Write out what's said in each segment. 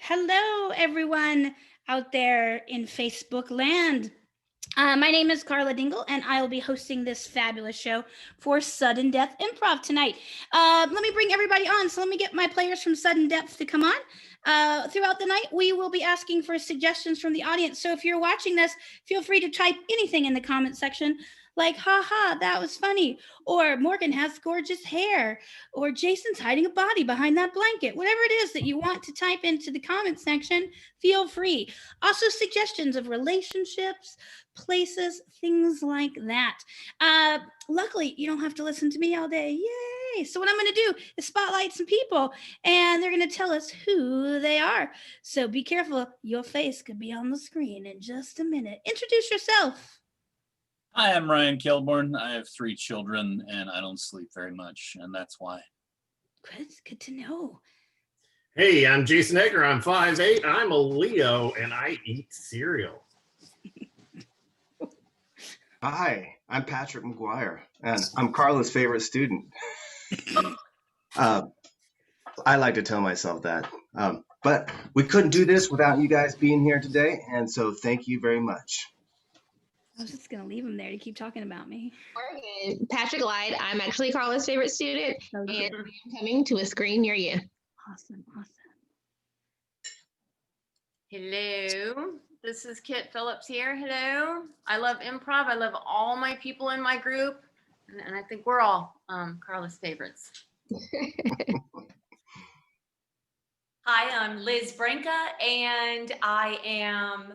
Hello, everyone out there in Facebook land. My name is Carla Dingle, and I will be hosting this fabulous show for Sudden Death Improv tonight. Let me bring everybody on. So let me get my players from Sudden Death to come on. Throughout the night, we will be asking for suggestions from the audience. So if you're watching this, feel free to type anything in the comment section, like, haha, that was funny, or Morgan has gorgeous hair, or Jason's hiding a body behind that blanket. Whatever it is that you want to type into the comment section, feel free. Also, suggestions of relationships, places, things like that. Luckily, you don't have to listen to me all day. Yay! So what I'm going to do is spotlight some people, and they're going to tell us who they are. So be careful. Your face could be on the screen in just a minute. Introduce yourself. Hi, I'm Ryan Kilborn. I have 3 children and I don't sleep very much, and that's why. Good to know. Hey, I'm Jason Egger. I'm 5'8". I'm a Leo and I eat cereal. Hi, I'm Patrick McGuire, and I'm Carla's favorite student. I like to tell myself that. But we couldn't do this without you guys being here today, and so thank you very much. I was just going to leave him there to keep talking about me. Morgan, Patrick lied. I'm actually Carla's favorite student, and I'm coming to a screen near you. Awesome. Hello, this is Kit Phillips here. Hello. I love improv. I love all my people in my group, and I think we're all Carla's favorites. Hi, I'm Liz Branca, and I am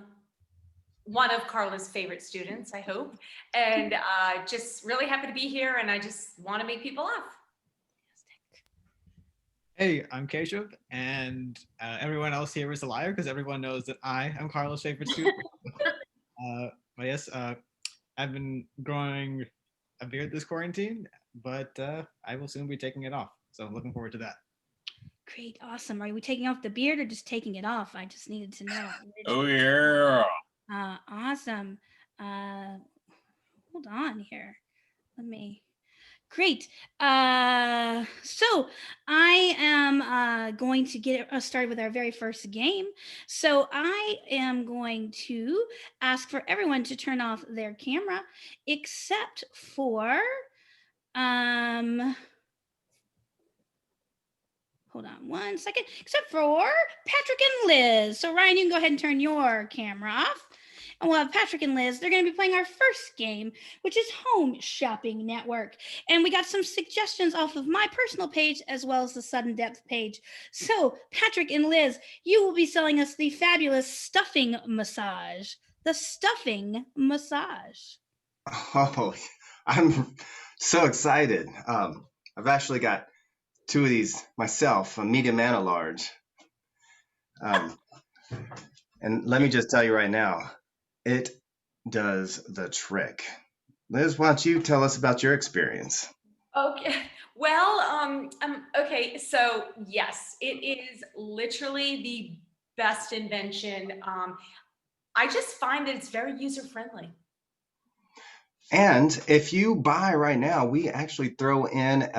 one of Carla's favorite students, I hope, and just really happy to be here, and I just want to make people laugh. Hey, I'm Keshav, and everyone else here is a liar because everyone knows that I am Carla's favorite student. But yes, I've been growing a beard this quarantine, but I will soon be taking it off. So I'm looking forward to that. Great, awesome. Are we taking off the beard or just taking it off? I just needed to know. Oh, yeah. Awesome. Hold on here. Great. So I am going to get us started with our very first game. So I am going to ask for everyone to turn off their camera, except for, hold on one second, except for Patrick and Liz. So Ryan, you can go ahead and turn your camera off. And we'll have Patrick and Liz. They're going to be playing our first game, which is Home Shopping Network. And we got some suggestions off of my personal page as well as the Sudden Depth page. So Patrick and Liz, you will be selling us the fabulous stuffing massage. The stuffing massage. Oh, I'm so excited. I've actually got 2 of these myself, a medium and a large. And let me just tell you right now, it does the trick. Liz, why don't you tell us about your experience? Okay, well, okay, so yes, it is literally the best invention. I just find that it's very user-friendly. And if you buy right now, we actually throw in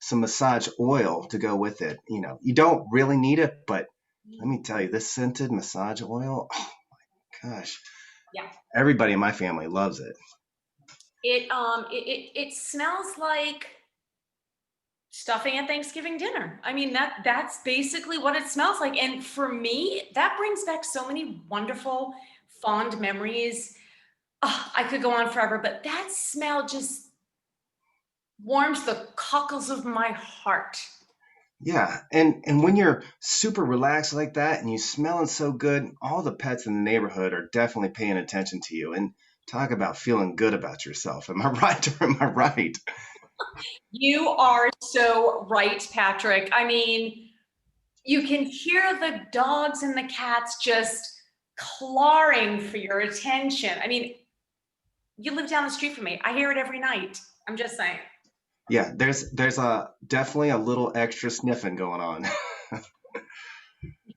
some massage oil to go with it. You know, you don't really need it, but let me tell you, this scented massage oil, oh my gosh. Yeah. Everybody in my family loves it. It smells like stuffing at Thanksgiving dinner. I mean, that's basically what it smells like. And for me, that brings back so many wonderful, fond memories. Oh, I could go on forever, but that smell just warms the cockles of my heart. Yeah, and when you're super relaxed like that and you smelling so good, all the pets in the neighborhood are definitely paying attention to you. And talk about feeling good about yourself. Am I right or am I right? You are so right, Patrick. I mean, you can hear the dogs and the cats just clawing for your attention. I mean, you live down the street from me. I hear it every night. I'm just saying. Yeah, there's definitely a little extra sniffing going on.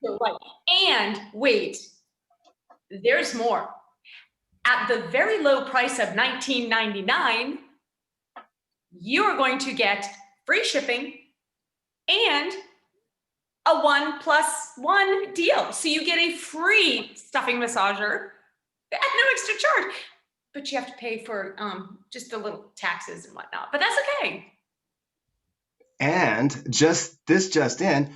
You're right. And wait, there's more. At the very low price of $19.99, you are going to get free shipping and a 1+1 deal. So you get a free stuffing massager at no extra charge, but you have to pay for just the little taxes and whatnot, but that's okay. And just in,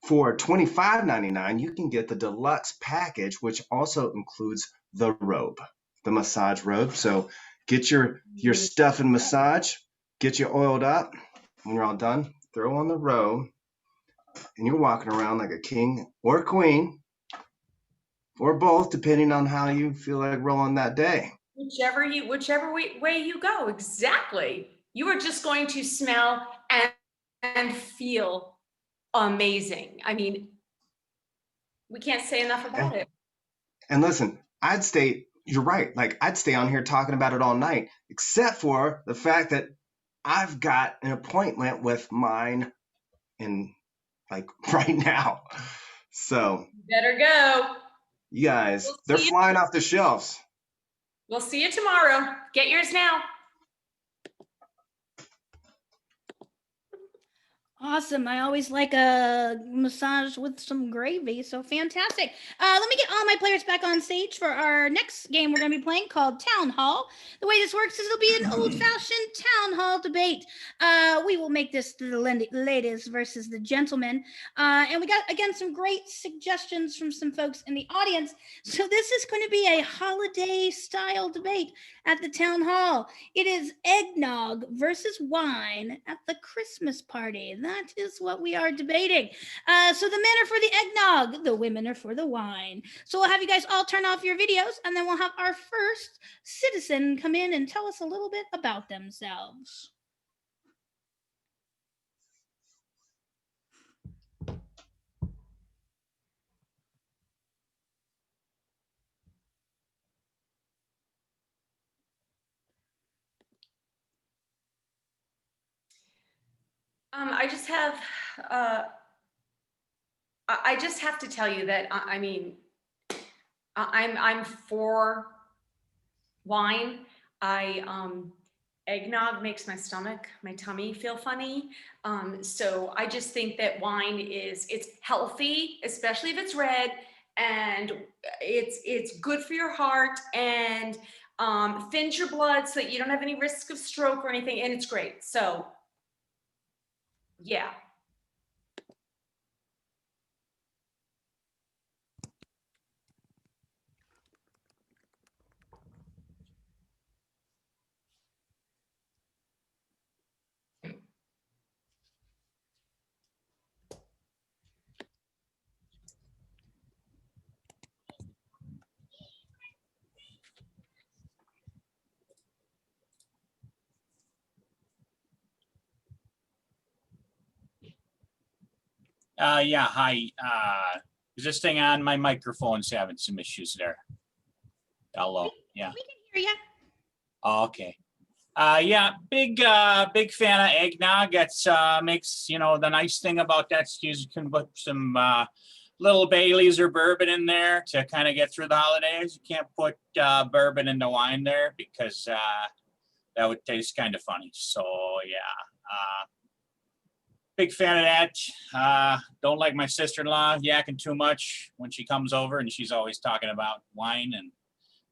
for $25.99, you can get the deluxe package, which also includes the robe, the massage robe. So get your stuff and massage, get you oiled up. When you're all done, throw on the robe, and you're walking around like a king or queen, or both, depending on how you feel like rolling that day. Whichever way you go, exactly. You are just going to smell and feel amazing. I mean, we can't say enough about it. And listen, you're right. Like, I'd stay on here talking about it all night, except for the fact that I've got an appointment with mine in like right now. So Better go. you guys, We'll they're see you. flying off the shelves. We'll see you tomorrow. Get yours now. Awesome. I always like a massage with some gravy. So fantastic. Let me get all my players back on stage for our next game we're going to be playing called Town Hall. The way this works is it'll be an old-fashioned town hall debate. We will make this the ladies versus the gentlemen. And we got, again, some great suggestions from some folks in the audience. So this is going to be a holiday-style debate at the town hall. It is eggnog versus wine at the Christmas party. That is what we are debating. So the men are for the eggnog, the women are for the wine. So we'll have you guys all turn off your videos, and then we'll have our first citizen come in and tell us a little bit about themselves. I just have to tell you that I mean, I'm for wine. Eggnog makes my tummy feel funny. So I just think that wine it's healthy, especially if it's red, and it's good for your heart and thins your blood so that you don't have any risk of stroke or anything, and it's great. So yeah. Yeah, hi. Is this thing on? My microphone's having some issues there. Hello. Yeah. We can hear you. Okay. Yeah, big fan of eggnog. It's makes, the nice thing about that is you can put some little Baileys or bourbon in there to kind of get through the holidays. You can't put bourbon in the wine there because that would taste kind of funny. So yeah, big fan of that. Don't like my sister-in-law yakking too much when she comes over, and she's always talking about wine, and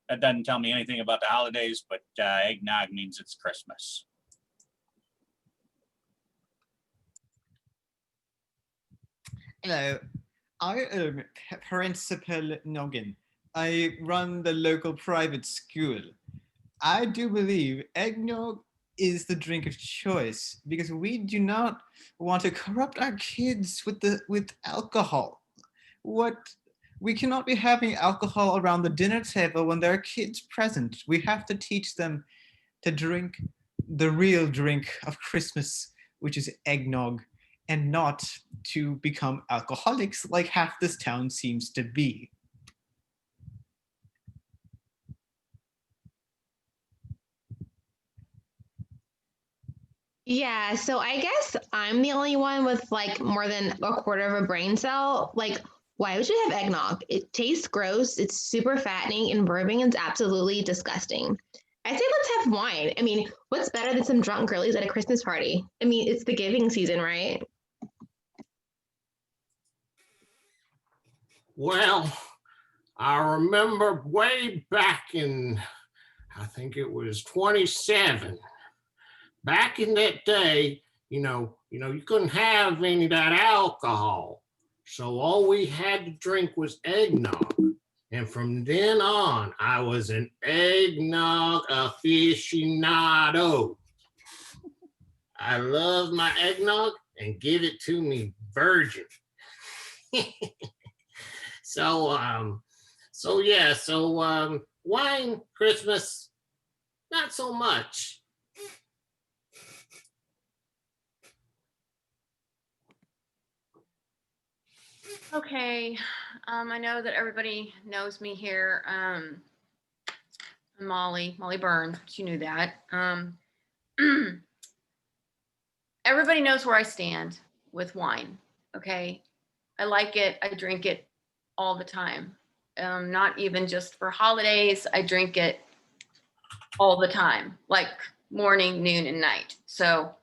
that doesn't tell me anything about the holidays, but eggnog means it's Christmas. Hello, I am Principal Noggin. I run the local private school. I do believe eggnog is the drink of choice because we do not want to corrupt our kids with alcohol. We cannot be having alcohol around the dinner table when there are kids present. We have to teach them to drink the real drink of Christmas, which is eggnog, and not to become alcoholics like half this town seems to be. Yeah, so I guess I'm the only one with like more than a quarter of a brain cell. Like, why would you have eggnog? It tastes gross, it's super fattening, and bourbon is absolutely disgusting. I say let's have wine. I mean, what's better than some drunk girlies at a Christmas party? I mean, it's the giving season, right? Well, I remember way back in, I think it was 27. Back in that day, you couldn't have any of that alcohol. So all we had to drink was eggnog. And from then on, I was an eggnog aficionado. I love my eggnog and give it to me virgin. So wine, Christmas, not so much. Okay, I know that everybody knows me here. I'm Molly Burns. You knew that. Everybody knows where I stand with wine. Okay, I like it. I drink it all the time. Not even just for holidays. I drink it all the time, like morning, noon, and night. So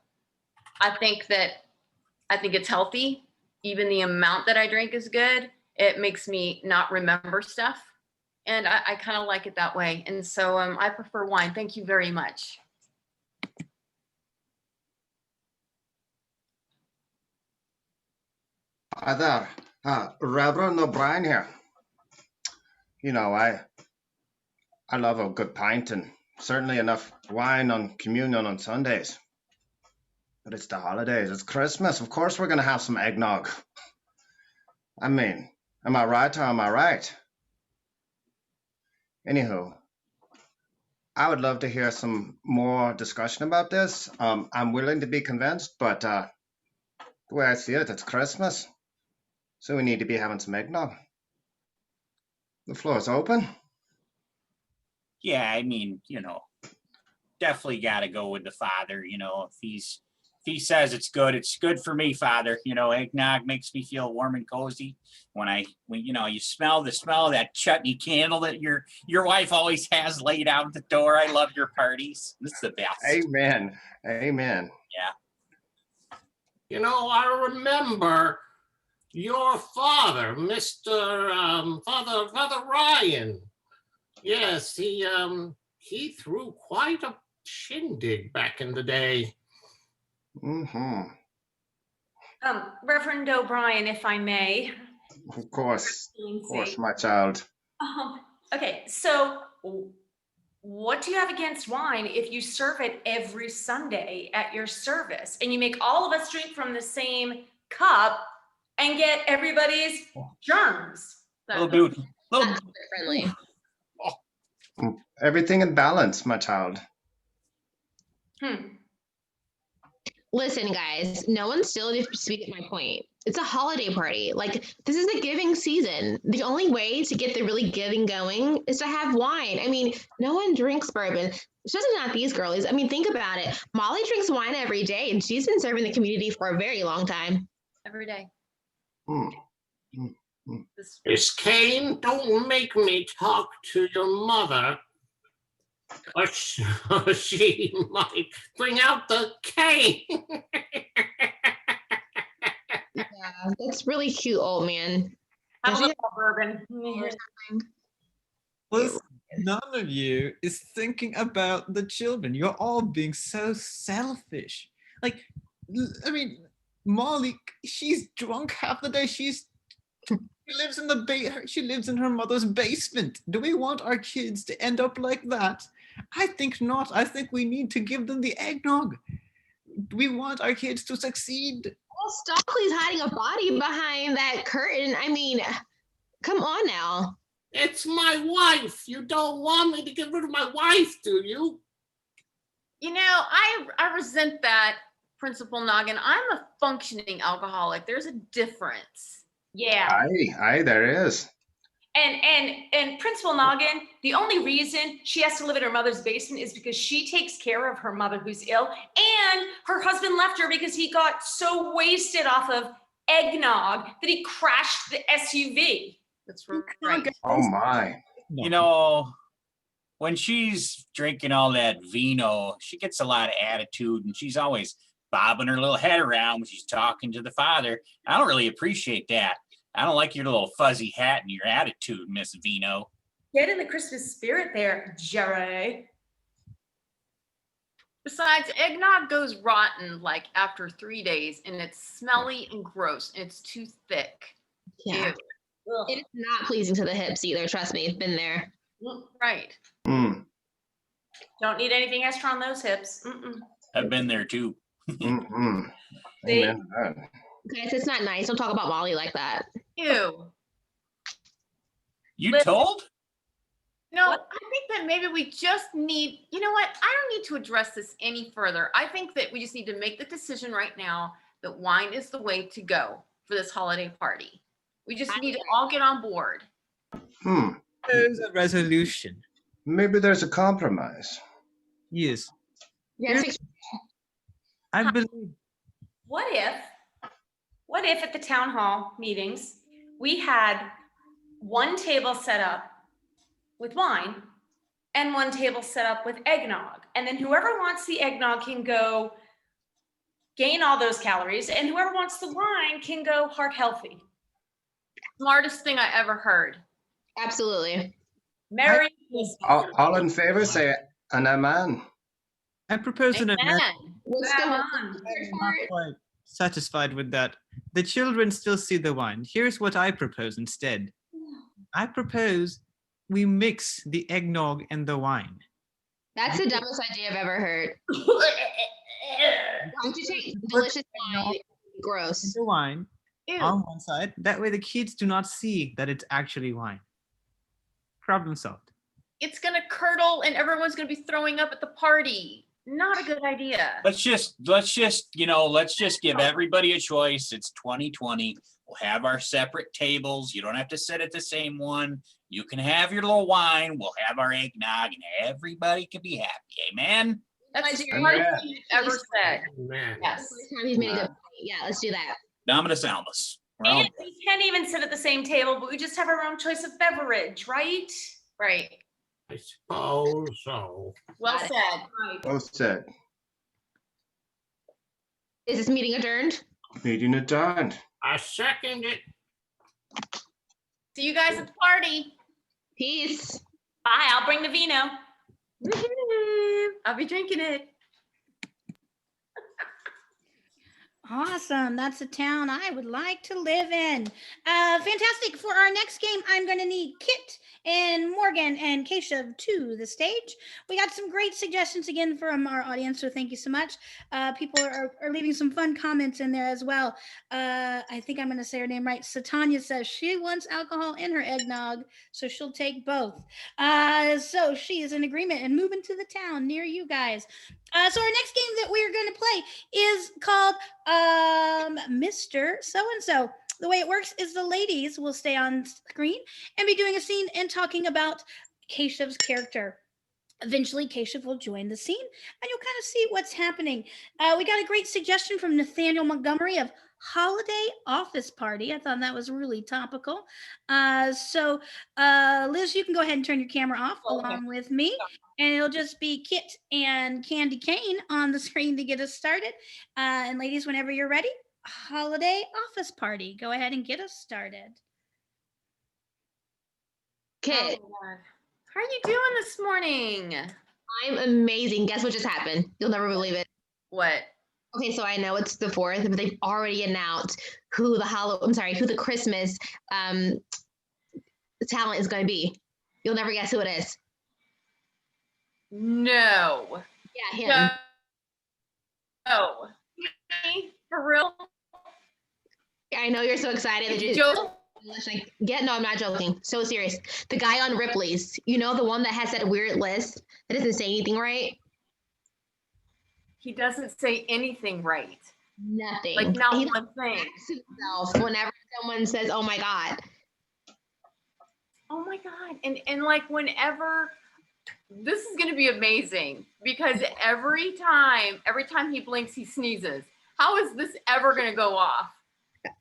I think it's healthy. Even the amount that I drink is good. It makes me not remember stuff. And I kind of like it that way. And so I prefer wine. Thank you very much. Hi there. Reverend O'Brien here. I love a good pint and certainly enough wine on communion on Sundays. But it's the holidays. It's Christmas. Of course we're going to have some eggnog. I mean, am I right or am I right? Anywho, I would love to hear some more discussion about this. I'm willing to be convinced, but the way I see it, it's Christmas. So we need to be having some eggnog. The floor is open. Yeah, I mean, definitely got to go with the father. If he says it's good for me, Father. Eggnog makes me feel warm and cozy. When you smell the smell of that chutney candle that your wife always has laid out at the door. I love your parties. This is the best. Amen. Amen. Yeah. I remember your father, Mr. Father Ryan. Yes, he threw quite a shindig back in the day. Mm-hmm. Reverend O'Brien, if I may. Of course, my child. Okay, so what do you have against wine if you serve it every Sunday at your service and you make all of us drink from the same cup and get everybody's germs? That's friendly. Everything in balance, my child. Listen, guys, no one's still to speak at my point. It's a holiday party. Like, this is the giving season. The only way to get the really giving going is to have wine. I mean, no one drinks bourbon, especially not these girlies. I mean, think about it. Molly drinks wine every day, and she's been serving the community for a very long time. Every day. Miss Kane, don't make me talk to your mother. Or she might bring out the cane. Yeah, that's really cute, old man. Have a Does he little bourbon. Listen, none of you is thinking about the children. You're all being so selfish. I mean, Molly, she's drunk half the day. She lives in her mother's basement. Do we want our kids to end up like that? I think not. I think we need to give them the eggnog. We want our kids to succeed. Well, Stockley's hiding a body behind that curtain. I mean, come on now. It's my wife. You don't want me to get rid of my wife, do you? I resent that, Principal Noggin. I'm a functioning alcoholic. There's a difference. Yeah. Aye, there is. And Principal Noggin, the only reason she has to live in her mother's basement is because she takes care of her mother who's ill, and her husband left her because he got so wasted off of eggnog that he crashed the SUV. That's right. Oh my. When she's drinking all that vino, she gets a lot of attitude and she's always bobbing her little head around when she's talking to the father. I don't really appreciate that. I don't like your little fuzzy hat and your attitude, Miss Vino. Get in the Christmas spirit there, Jerry. Besides, eggnog goes rotten like after 3 days, and it's smelly and gross, and it's too thick. Yeah. Ew. It's not pleasing to the hips either. Trust me, it's been there. Right. Mm, Don't need anything extra on those hips. Mm-mm. I've been there too. mm. See? Amen to that. Guys, it's not nice. Don't talk about Molly like that. Ew. You Listen. told? No, What? I think that maybe we just need, you know what? I don't need to address this any further. I think that we just need to make the decision right now that wine is the way to go for this holiday party. We just need to all get on board. There's a resolution. Maybe there's a compromise. Yes. Yes, I believe What if at the town hall meetings, we had one table set up with wine and one table set up with eggnog? And then whoever wants the eggnog can go gain all those calories, and whoever wants the wine can go heart healthy. Smartest thing I ever heard. absolutely. Merry Christmas. All in favor, say an amen. I propose an amendment. Amen. What's the Come word on. for it? Quite satisfied with that. The children still see the wine. Here's what I propose instead. I propose we mix the eggnog and the wine. That's the dumbest idea I've ever heard. Don't you take delicious wine? Gross. The wine Ew. on one side. That way the kids do not see that it's actually wine. Problem solved. It's gonna curdle and everyone's gonna be throwing up at the party. Not a good idea. Let's just give everybody a choice. It's 2020. We'll have our separate tables. You don't have to sit at the same one. You can have your little wine. We'll have our eggnog, and everybody can be happy. Amen. That's the Amen. smartest thing you've ever said. Man. Yes. First time he's made a good point. Yeah, let's do that. Dominus Almus. We're all And we can't even sit at the same table, but we just have our own choice of beverage, right? Right. I suppose so. Well Got it. said. Both said. Is this meeting adjourned? Meeting adjourned. I second it. See you guys at the party. Peace. Bye, I'll bring the vino. Woohoo. I'll be drinking it. Awesome. That's a town I would like to live in. Fantastic. For our next game, I'm going to need Kit and Morgan and Keshav to the stage. We got some great suggestions again from our audience, so thank you so much. People are leaving some fun comments in there as well. I think I'm going to say her name right. Satanya says she wants alcohol in her eggnog, so she'll take both. So she is in agreement and moving to the town near you guys. So our next game that we're going to play is called Mr. So-and-so. The way it works is the ladies will stay on screen and be doing a scene and talking about Keshav's character. Eventually, Keshav will join the scene and you'll kind of see what's happening. We got a great suggestion from Nathaniel Montgomery of Holiday Office Party. I thought that was really topical. So Liz, you can go ahead and turn your camera off along with me. And it'll just be Kit and Candy Cane on the screen to get us started. And ladies, whenever you're ready, Holiday Office Party. Go ahead and get us started. Kit, Oh, God. How are you doing this morning? I'm amazing. Guess what just happened? You'll never believe it. What? Okay, so I know it's the 4th, but they've already announced who the Christmas talent is going to be. You'll never guess who it is. No. Yeah, him. No. No. Really? For real? I know you're so excited that you Joe? No, I'm not joking. So serious. The guy on Ripley's, you know, the one that has that weird list that doesn't say anything right? He doesn't say anything right. Nothing. Like not He one thing. asks himself whenever someone says, "Oh my God." Oh my God. And like whenever this is gonna be amazing because every time he blinks, he sneezes. How is this ever gonna go off?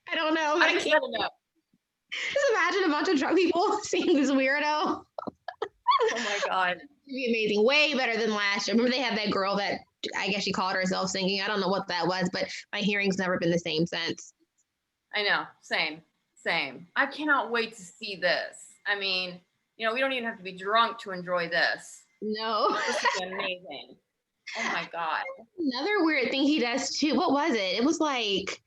I don't know. I I just can't wanna know. just imagine a bunch of drunk people seeing this weirdo. Oh my God. It'd be amazing. Way better than last year. Remember they had that girl that I guess she called herself singing. I don't know what that was, but my hearing's never been the same since. I know. Same. Same. I cannot wait to see this. I mean, we don't even have to be drunk to enjoy this. No. This is amazing. Oh my God. Another weird thing he does too. What was it? It was like,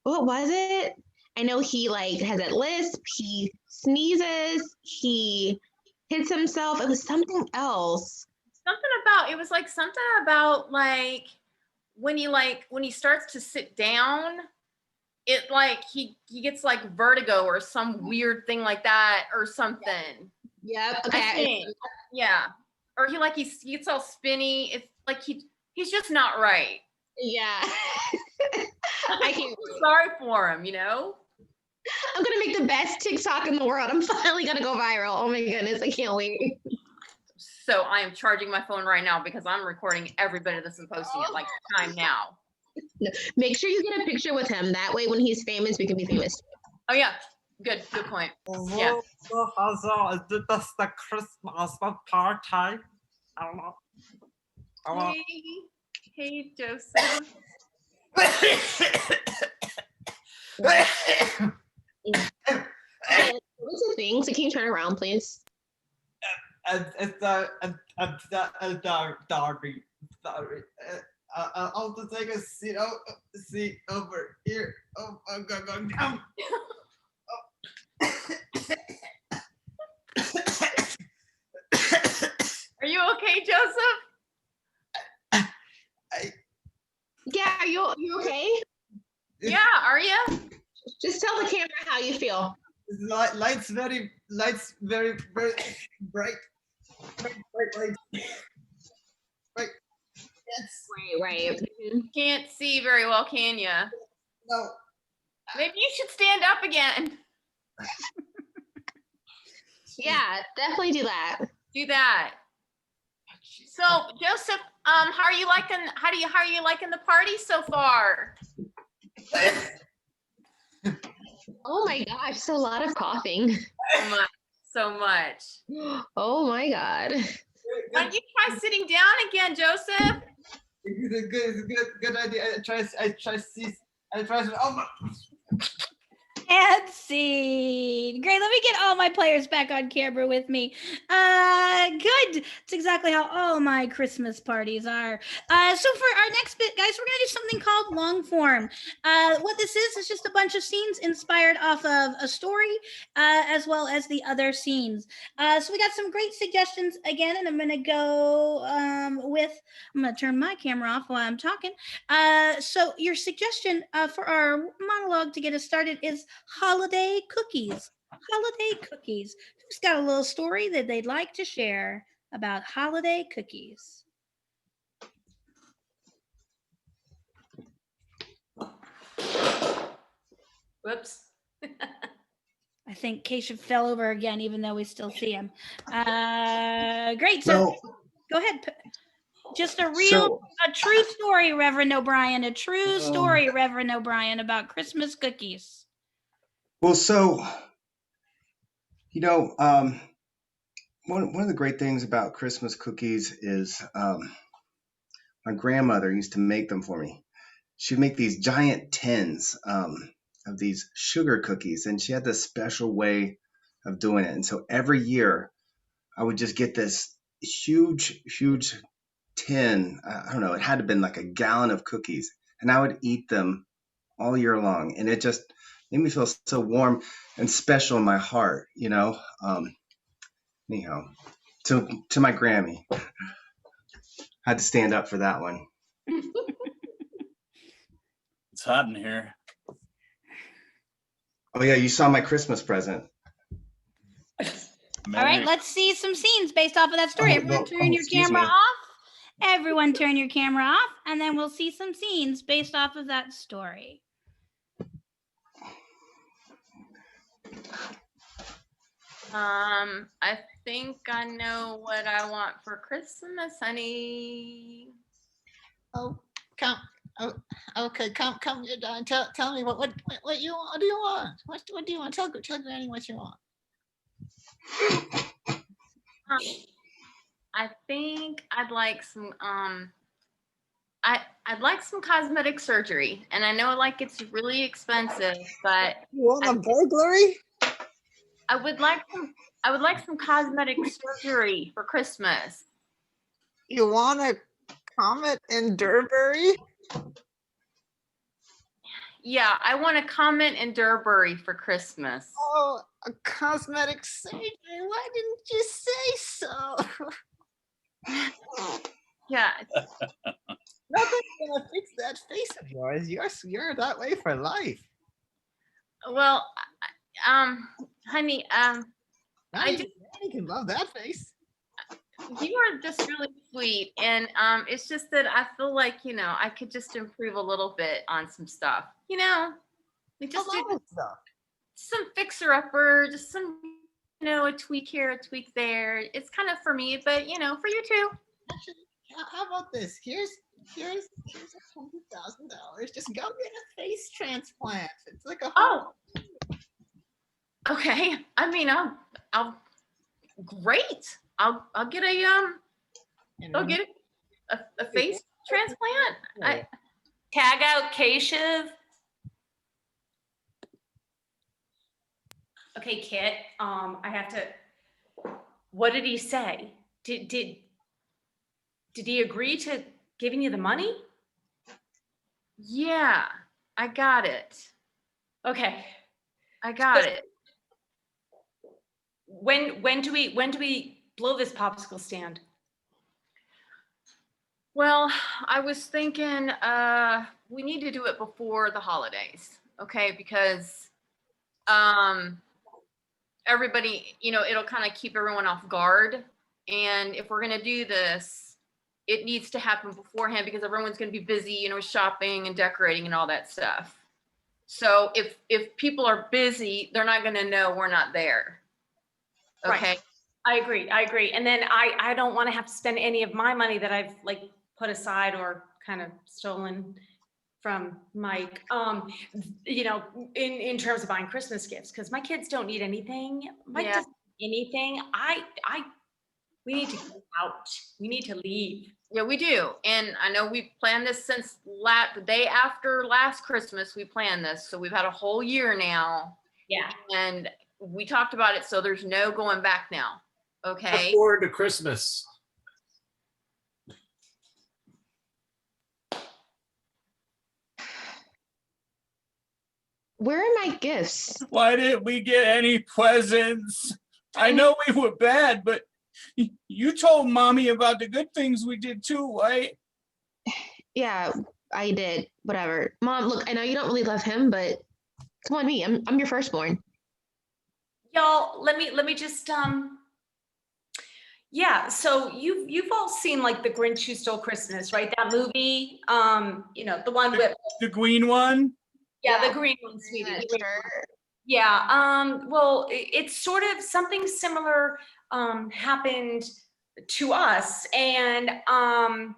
what was it? I know he like has a lisp. He sneezes. He hits himself. It was something else. It was like something about like when he starts to sit down, it like he gets like vertigo or some weird thing like that or something. Yep. I Okay. think. Yeah. Or he gets all spinny. It's like he's just not right. Yeah. I can't. I'm sorry for him, I'm gonna make the best TikTok in the world. I'm finally gonna go viral. Oh my goodness, I can't wait. So I am charging my phone right now because I'm recording every bit of this and posting it like time now. Make sure you get a picture with him. That way, when he's famous, we can be famous. Oh yeah, good point. Yeah. Is this the Christmas party? I don't know. Hey, Joseph. What's the thing? So can you turn around, please? It's a Darby. Sorry. I'll just take a seat over here. Oh, I'm going down. Are you okay, Joseph? Yeah, are you okay? Yeah, are you? Just tell the camera how you feel. Lights very very bright. Bright lights. Right. Yes. Right. Can't see very well, can you? No. Maybe you should stand up again. Yeah, definitely do that. Do that. So, Joseph, how are you liking the party so far? Oh my gosh, so a lot of coughing. So much. Oh my God. Why don't you try sitting down again, Joseph? Good idea. I try. Oh my. And scene. Great. Let me get all my players back on camera with me. Good. It's exactly how all my Christmas parties are. So for our next bit, guys, we're gonna do something called long form. What this is just a bunch of scenes inspired off of a story, as well as the other scenes. So we got some great suggestions again, and I'm gonna go I'm gonna turn my camera off while I'm talking. So your suggestion for our monologue to get us started is holiday cookies. Holiday cookies. Who's got a little story that they'd like to share about holiday cookies? Whoops. I think Keshav fell over again, even though we still see him. Great. So go ahead. Just a true story, Reverend O'Brien. A true story, Reverend O'Brien, about Christmas cookies. Well, so, one of the great things about Christmas cookies is my grandmother used to make them for me. She'd make these giant tins of these sugar cookies, and she had this special way of doing it. And so every year I would just get this huge tin. I don't know, it had to have been like a gallon of cookies, and I would eat them all year long. And it just made me feel so warm and special in my heart, anyhow, to my Grammy. Had to stand up for that one. It's hot in here. Oh yeah, you saw my Christmas present. All right, let's see some scenes based off of that story. Everyone turn your camera off. Everyone turn your camera off, and then we'll see some scenes based off of that story. I think I know what I want for Christmas, honey. Oh, come. Oh, okay. Come. You're done. Tell me what you want. What do you want? What do you want? Tell Granny what you want. I think I'd like some I'd like some cosmetic surgery, and I know like it's really expensive, but You want I- a burglary? I would like some cosmetic surgery for Christmas. You want a comet in Durbury? Yeah, I want a comment in Durbury for Christmas. Oh, a cosmetic surgery. Why didn't you say so? Yeah, Nothing's gonna fix that face of yours. You're that way for life. well, honey, I do- You can love that face. you are just really sweet, and it's just that I feel like I could just improve a little bit on some stuff. We A just do lot of stuff. some fixer upper, just some a tweak here, a tweak there. It's kind of for me, but for you too. Actually, how about this? Here's $100,000. Just go get a face transplant. It's like a Oh, okay. I mean, I'll great. I'll get I'll get a face transplant. Tag out Keshav. Okay, Kit. I have to. What did he say? Did he agree to giving you the money? Yeah, I got it. Okay. I got it. When do we blow this popsicle stand? Well, I was thinking we need to do it before the holidays, okay? Because everybody, it'll kind of keep everyone off guard. And if we're gonna do this, it needs to happen beforehand because everyone's gonna be busy, shopping and decorating and all that stuff. So if people are busy, they're not gonna know we're not there. Okay. Right. I agree. And then I don't want to have to spend any of my money that I've put aside or kind of stolen from Mike, in terms of buying Christmas gifts, because my kids don't need anything. Mike Yeah. doesn't need anything. We need to get out. We need to leave. Yeah, we do. And I know we planned this since the day after last Christmas, we planned this. So we've had a whole year now Yeah. and we talked about it. So there's no going back now. Okay. Look forward to Christmas. Where are my gifts? Why didn't we get any presents? I know we were bad, but you told mommy about the good things we did too, right? Yeah, I did. Whatever. Mom, look, I know you don't really love him, but come on, me. I'm your firstborn. Y'all, let me just yeah, so you've all seen The Grinch Who Stole Christmas, right? That movie, the one with The green one? the green one, sweetie. Yeah, the green sure. one. Yeah, well, it's sort of something similar happened to us, and I'm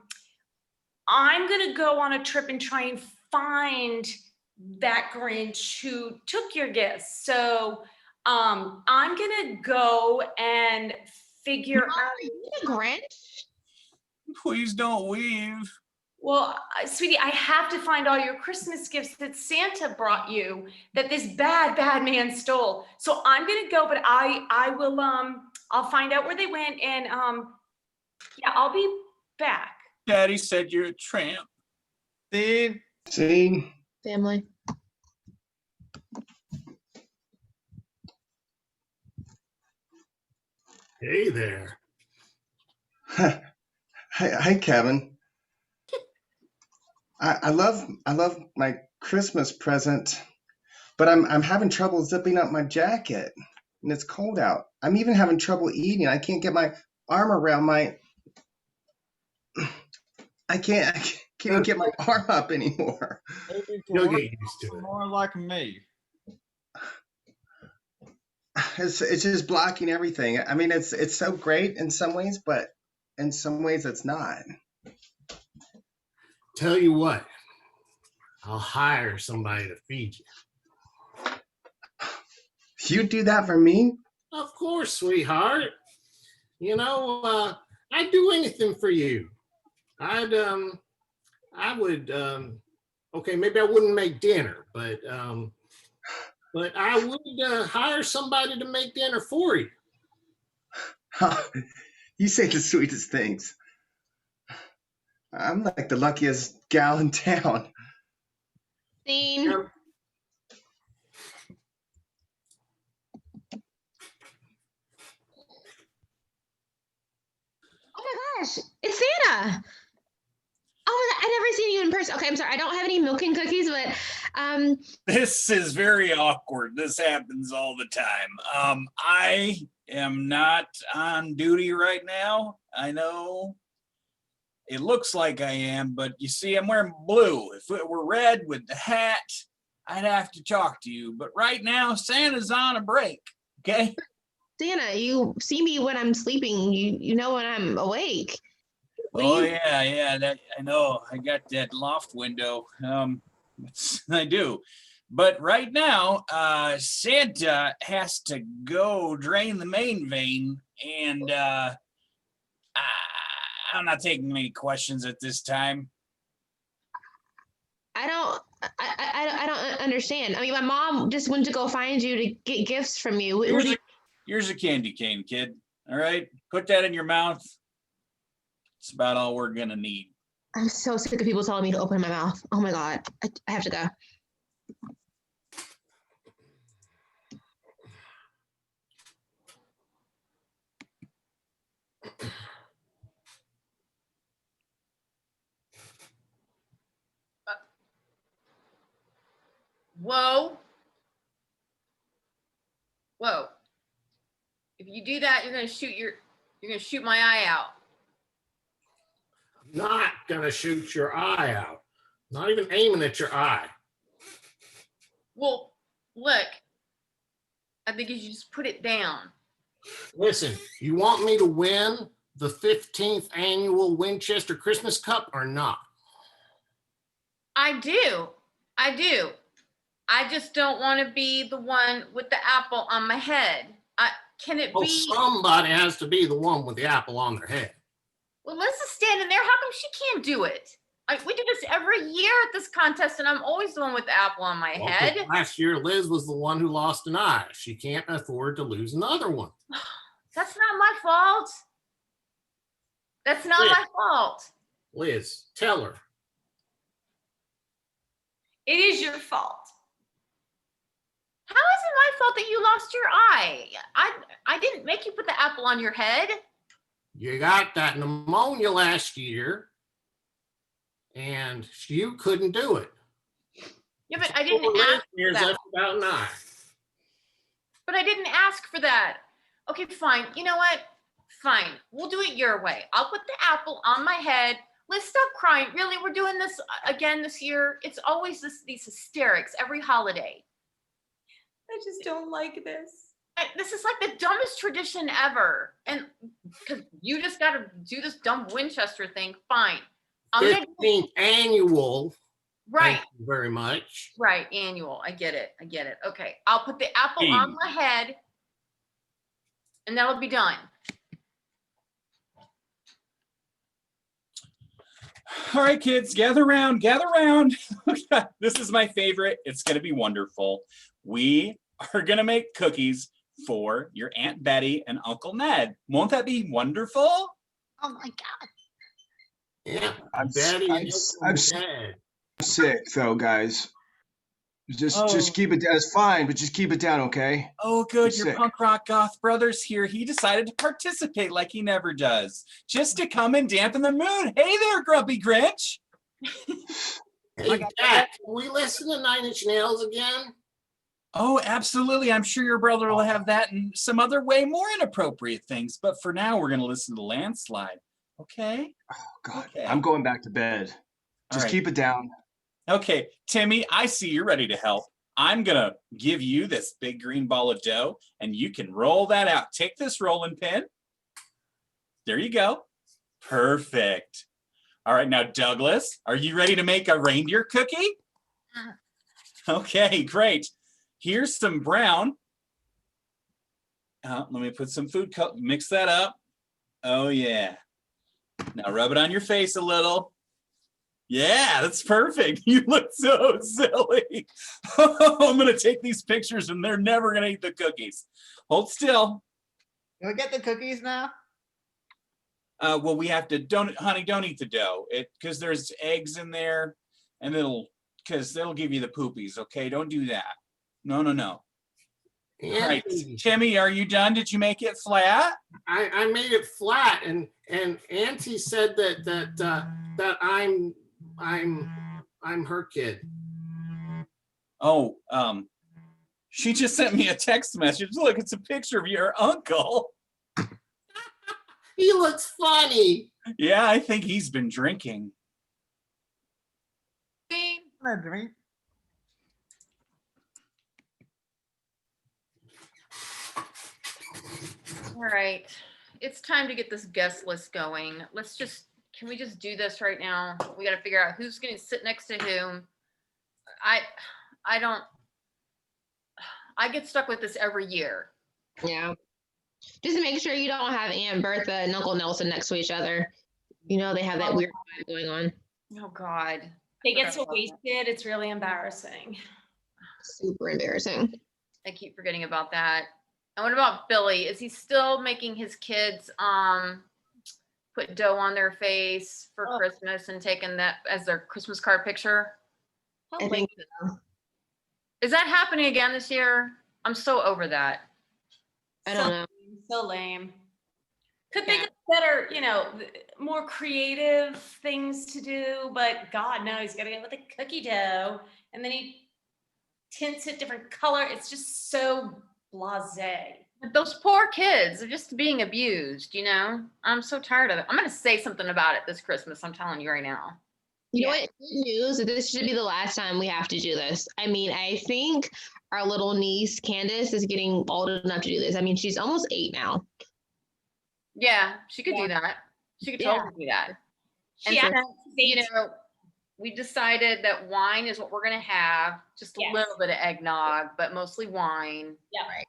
gonna go on a trip and try and find that Grinch who took your gifts. So I'm gonna go and figure Mom, out. are you the Grinch? Please don't leave. Well, sweetie, I have to find all your Christmas gifts that Santa brought you that this bad man stole. So I'm gonna go, but I will I'll find out where they went, and yeah, I'll be back. Daddy said you're a tramp. Dean, See? Family. Hey there. Hi, Kevin. I love my Christmas present, but I'm having trouble zipping up my jacket, and it's cold out. I'm even having trouble eating. I can't get my arm around my. I can't even get my arm up anymore. maybe You'll to get used to it. more like me. It's just blocking everything. I mean, it's so great in some ways, but in some ways it's not. Tell you what, I'll hire somebody to feed you. You do that for me? Of course, sweetheart. I'd do anything for you. I'd I would, okay, maybe I wouldn't make dinner, but I would hire somebody to make dinner for you. You say the sweetest things. I'm like the luckiest gal in town. Scene. Um, Oh my gosh, it's Santa. Oh my God, I've never seen you in person. Okay, I'm sorry. I don't have any milk and cookies, but This is very awkward. This happens all the time. I am not on duty right now. I know it looks like I am, but you see, I'm wearing blue. If it were red with the hat, I'd have to talk to you. But right now, Santa's on a break. Okay. Santa, you see me when I'm sleeping. You know when I'm awake. Oh yeah, that I know. I got that loft window. I do. But right now, Santa has to go drain the main vein, and I'm not taking any questions at this time. I don't understand. I mean, my mom just went to go find you to get gifts from you. Here's a candy cane, kid. All right, put that in your mouth. It's about all we're gonna need. I'm so sick of people telling me to open my mouth. Oh my God, I have to go. Whoa. Whoa. If you do that, you're gonna shoot my eye out. Not gonna shoot your eye out. Not even aiming at your eye. Well, look. I think you should just put it down. Listen, you want me to win the 15th annual Winchester Christmas Cup or not? I do. I just don't want to be the one with the apple on my head. Can it Well, be? somebody has to be the one with the apple on their head. Well, Liz is standing there. How come she can't do it? We do this every year at this contest, and I'm always the one with the apple on my Well, head. last year, Liz was the one who lost an eye. She can't afford to lose another one. That's not my fault. That's not my fault. Liz, tell her. It is your fault. How is it my fault that you lost your eye? I didn't make you put the apple on your head. You got that pneumonia last year, and you couldn't do it. Yeah, but I didn't 4 ask for years that. left without an eye. But I didn't ask for that. Okay, fine. You know what? Fine. We'll do it your way. I'll put the apple on my head. Let's stop crying. Really, we're doing this again this year. It's always these hysterics every holiday. I just don't like this. This is like the dumbest tradition ever. And because you just got to do this dumb Winchester thing, fine. I'm gonna 15th annual. right, Thank you very much. right, annual. I get it. Okay, I'll put the apple on my head, and that'll be done. All right, kids, gather around, gather around. This is my favorite. It's going to be wonderful. We are going to make cookies for your Aunt Betty and Uncle Ned. Won't that be wonderful? Oh my God. Yeah, I'm Betty and I'm Dad. sick though, guys. Just keep it down. It's fine, but just keep it down, okay? Oh, good. I'm Your sick. punk rock goth brother's here. He decided to participate like he never does, just to come and dampen the mood. Hey there, Grumpy Grinch. Hey, Dad, can we listen to Nine Inch Nails again? Oh, absolutely. I'm sure your brother will have that and some other way more inappropriate things. But for now, we're going to listen to Landslide. Okay? Oh, God, Okay. I'm going back to bed. All Just right. keep it down. Okay, Timmy, I see you're ready to help. I'm going to give you this big green ball of dough, and you can roll that out. Take this rolling pin. There you go. Perfect. All right, now, Douglas, are you ready to make a reindeer cookie? Okay, great. Here's some brown. Let me put some food color, mix that up. Oh, yeah. Now rub it on your face a little. Yeah, that's perfect. You look so silly. I'm gonna take these pictures and they're never gonna eat the cookies. Hold still. Can we get the cookies now? Well, we have to don't eat the dough. Because there's eggs in there and it'll give you the poopies. Okay, don't do that. No. All right, Auntie, Timmy, are you done? Did you make it flat? I made it flat, and Auntie said that I'm her kid. Oh, she just sent me a text message. Look, it's a picture of your uncle. He looks funny. Yeah, I think he's been drinking. A drink. All right, it's time to get this guest list going. Can we just do this right now? We got to figure out who's going to sit next to whom. I get stuck with this every year. Yeah. Just to make sure you don't have Aunt Bertha and Uncle Nelson next to each other. You know, they have that weird vibe going on. Oh God. They get so wasted, it's really embarrassing. Super embarrassing. I keep forgetting about that. And what about Billy? Is he still making his kids put dough on their face for Christmas and taking that as their Christmas card picture? I think so. Is that happening again this year? I'm so over that. I don't know. So lame. Could think of better, more creative things to do, but God, no, he's got to get with the cookie dough, and then he tints it different color. It's just so blasé. But those poor kids are just being abused, I'm so tired of it. I'm going to say something about it this Christmas. I'm telling you right now. You know what? Good news. This should be the last time we have to do this. I mean, I think our little niece, Candace, is getting old enough to do this. I mean, she's almost 8 now. Yeah, she could do that. She could totally do that. And so, we decided that wine is what we're going to have. Just a little bit of eggnog, but mostly wine. Yeah. Right.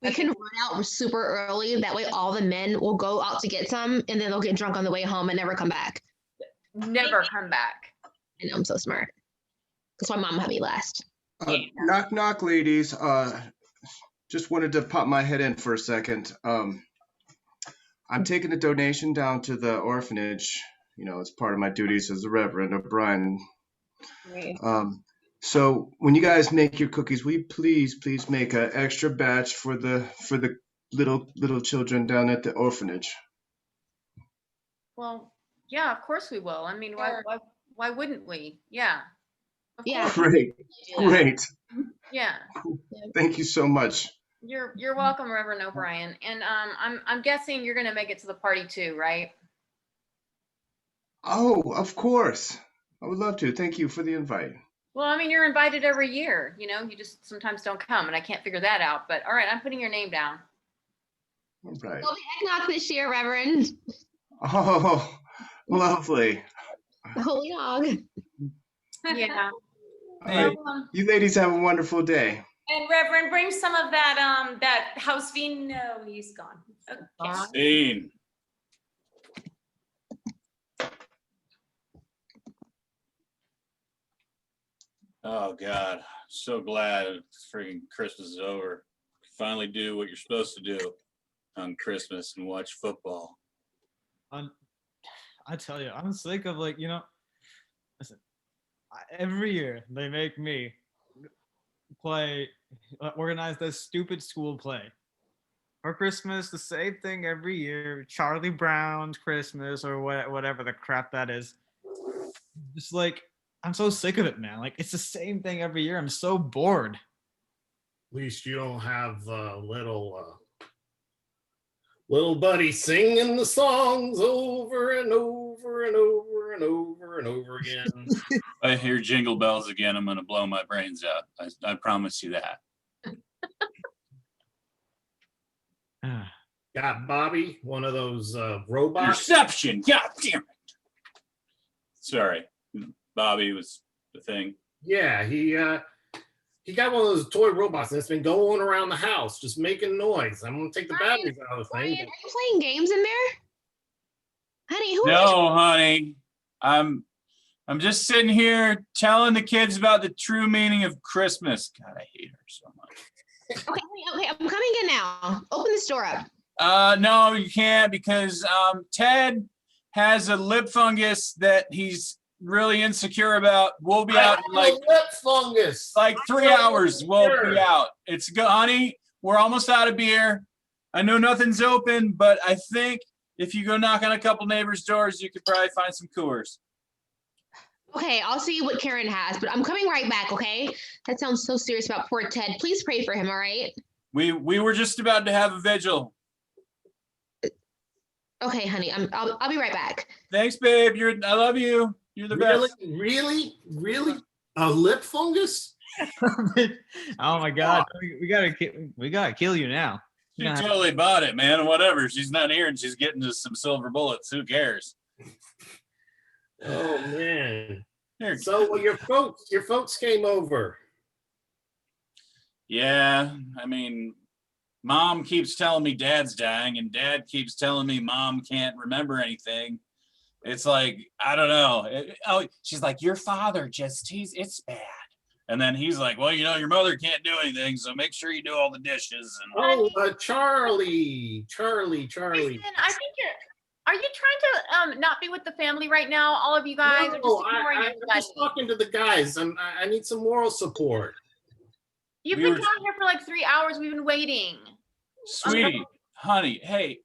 We can run out super early. That way all the men will go out to get some, and then they'll get drunk on the way home and never come back. Never come back. I know, I'm so smart. That's why mom had me last. Knock, knock, ladies. Just wanted to pop my head in for a second. I'm taking a donation down to the orphanage. It's part of my duties as a Reverend O'Brien. So when you guys make your cookies, will you please make an extra batch for the little children down at the orphanage? Well, yeah, of course we will. I mean, why wouldn't we? Yeah. Yeah. Great. Yeah. Thank you so much. You're welcome, Reverend O'Brien. And I'm guessing you're gonna make it to the party too, right? Oh, of course. I would love to. Thank you for the invite. Well, I mean, you're invited every year. You just sometimes don't come, and I can't figure that out. But all right, I'm putting your name down. All right. There'll be eggnog this year, Reverend. Oh, lovely. Holy dog. Yeah. All right. You ladies have a wonderful day. And Reverend, bring some of that house vino. No, he's gone. Okay. Scene. Oh God, so glad freaking Christmas is over. Finally do what you're supposed to do on Christmas and watch football. I tell you, I'm sick of listen, every year they make me organize this stupid school play. For Christmas, the same thing every year, Charlie Brown's Christmas or whatever the crap that is. Just I'm so sick of it, man. It's the same thing every year. I'm so bored. At least you don't have little buddy singing the songs over and over and over and over and over again. I hear jingle bells again, I'm gonna blow my brains out. I promise you that. Got Bobby, one of those robots. Interception! God damn it! Sorry, Bobby was the thing. Yeah, he got one of those toy robots and it's been going around the house just making noise. I'm gonna take the batteries out of the thing. Are you playing games in there? Honey, who are you? No, honey, I'm I'm just sitting here telling the kids about the true meaning of Christmas. God, I hate her so much. Okay, I'm coming in now. Open this door up. No, you can't because Ted has a lip fungus that he's really insecure about. We'll be out in like lip fungus. like 3 hours. We'll be out. It's good, honey. We're almost out of beer. I know nothing's open, but I think if you go knock on a couple neighbors' doors, you could probably find some Coors. Okay, I'll see what Karen has, but I'm coming right back, okay? That sounds so serious about poor Ted. Please pray for him, all right? We were just about to have a vigil. Okay, honey, I'll be right back. Thanks, babe. I love you. You're the best. Really? A lip fungus? Oh my God, we gotta kill you now. She totally bought it, man. Whatever. She's not here and she's getting just some silver bullets. Who cares? Oh man. Here. So your folks came over. Yeah, I mean, Mom keeps telling me Dad's dying, and Dad keeps telling me Mom can't remember anything. It's like, I don't know. She's like, your father it's bad. And then he's like, well, your mother can't do anything, so make sure you do all the dishes. And Charlie. Listen, are you trying to not be with the family right now? All of you guys are just ignoring I'm just talking to the guys. I need some moral support. You've been down here for like 3 hours. We've been waiting. Sweetie, honey, hey,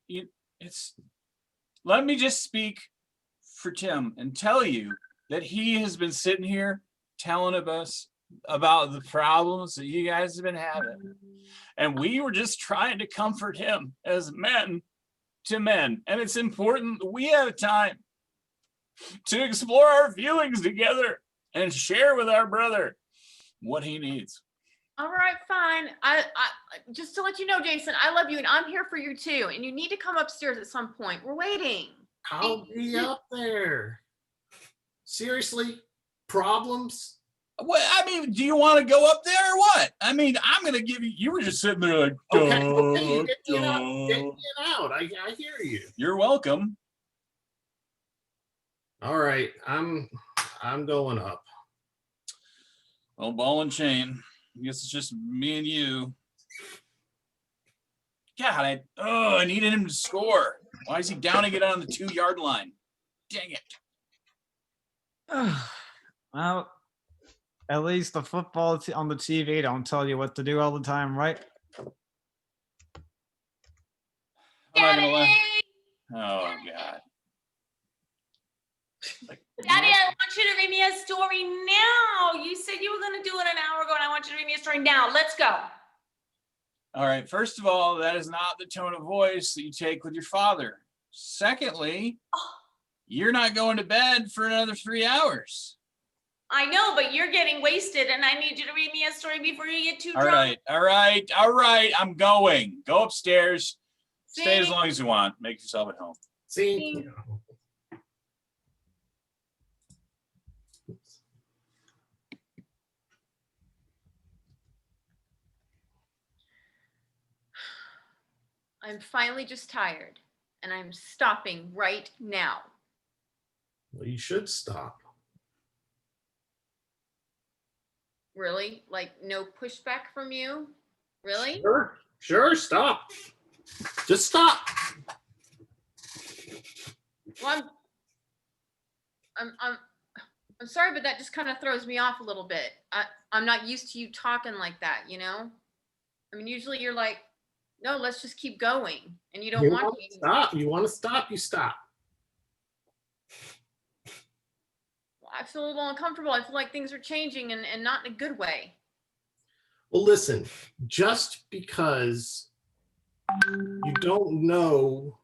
let me just speak for Tim and tell you that he has been sitting here telling us about the problems that you guys have been having. And we were just trying to comfort him as men to men. And it's important that we have time to explore our feelings together and share with our brother what he needs. All right, fine. I just to let you know, Jason, I love you and I'm here for you too. And you need to come upstairs at some point. We're waiting. I'll be up there. Seriously? Problems? Well, I mean, do you want to go up there or what? I mean, I'm going to give you were just sitting there like, Okay, get out. I hear you. You're welcome. All right, I'm going up. Well, ball and chain. I guess it's just me and you. God, I needed him to score. Why is he downing it on the 2-yard line? Dang it. Well, at least the football on the TV don't tell you what to do all the time, right? I'm not gonna lie. Oh God. Daddy, I want you to read me a story now. You said you were going to do it an hour ago, and I want you to read me a story now. Let's go. All right. First of all, that is not the tone of voice that you take with your father. Secondly, you're not going to bed for another 3 hours. I know, but you're getting wasted, and I need you to read me a story before you get too drunk. All right. I'm going. Go upstairs. Stay as long as you want. Make yourself at home. See? I'm finally just tired and I'm stopping right now. Well, you should stop. Really? Like no pushback from you? Really? Sure, stop. Just stop. Well, I'm sorry, but that just kind of throws me off a little bit. I'm not used to you talking like that, you know? I mean, usually you're like, no, let's just keep going. And you don't want to stop. You want to stop, you stop. I feel a little uncomfortable. I feel like things are changing and not in a good way. Well, listen, just because you don't know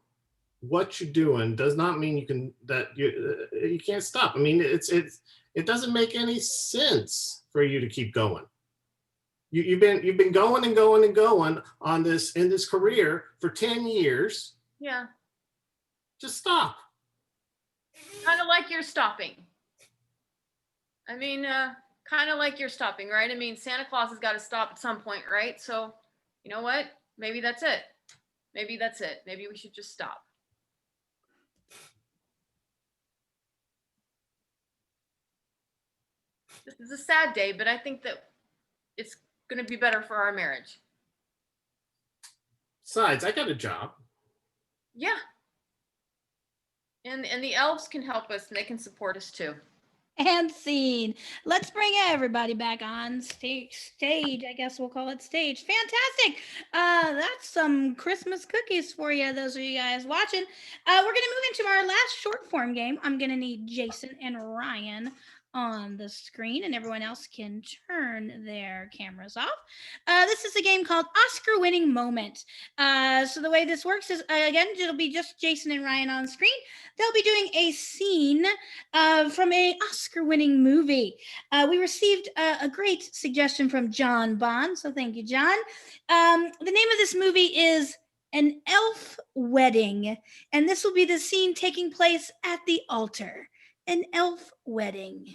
what you're doing does not mean you can't stop. I mean, it doesn't make any sense for you to keep going. You've been going and going and going on this in this career for 10 years. Yeah. Just stop. Kind of like you're stopping. I mean, kind of like you're stopping, right? I mean, Santa Claus has got to stop at some point, right? So, you know what? Maybe that's it. Maybe that's it. Maybe we should just stop. This is a sad day, but I think that it's going to be better for our marriage. Besides, I got a job. Yeah. And the elves can help us and they can support us too. And scene. Let's bring everybody back on stage. I guess we'll call it stage. Fantastic. That's some Christmas cookies for you, those of you guys watching. We're going to move into our last short form game. I'm going to need Jason and Ryan on the screen, and everyone else can turn their cameras off. This is a game called Oscar Winning Moment. So the way this works is, again, it'll be just Jason and Ryan on screen. They'll be doing a scene from an Oscar-winning movie. We received a great suggestion from John Bond, so thank you, John. The name of this movie is An Elf Wedding, and this will be the scene taking place at the altar. An elf wedding.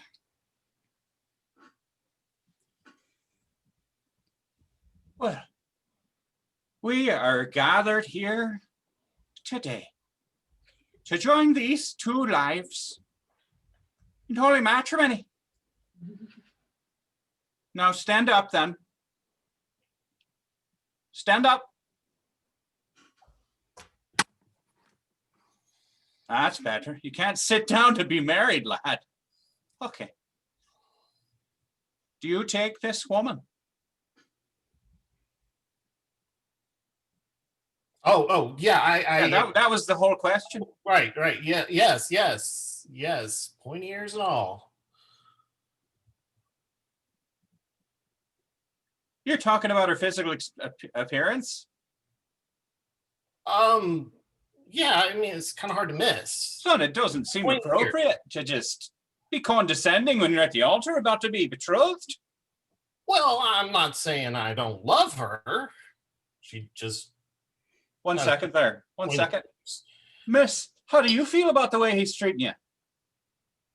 Well, we are gathered here today to join these two lives in holy matrimony. Now stand up then. Stand up. That's better. You can't sit down to be married, lad. Okay. Do you take this woman? Oh, yeah, Yeah, that was the whole question. Right. Yeah, yes. Pointy ears and all. You're talking about her physical appearance? Yeah, I mean, it's kind of hard to miss. Son, it doesn't seem Point appropriate to just be condescending when you're at the altar about to be betrothed. Well, I'm not saying I don't love her. She just... One No. second there. One Wait. second. Miss, how do you feel about the way he's treating you?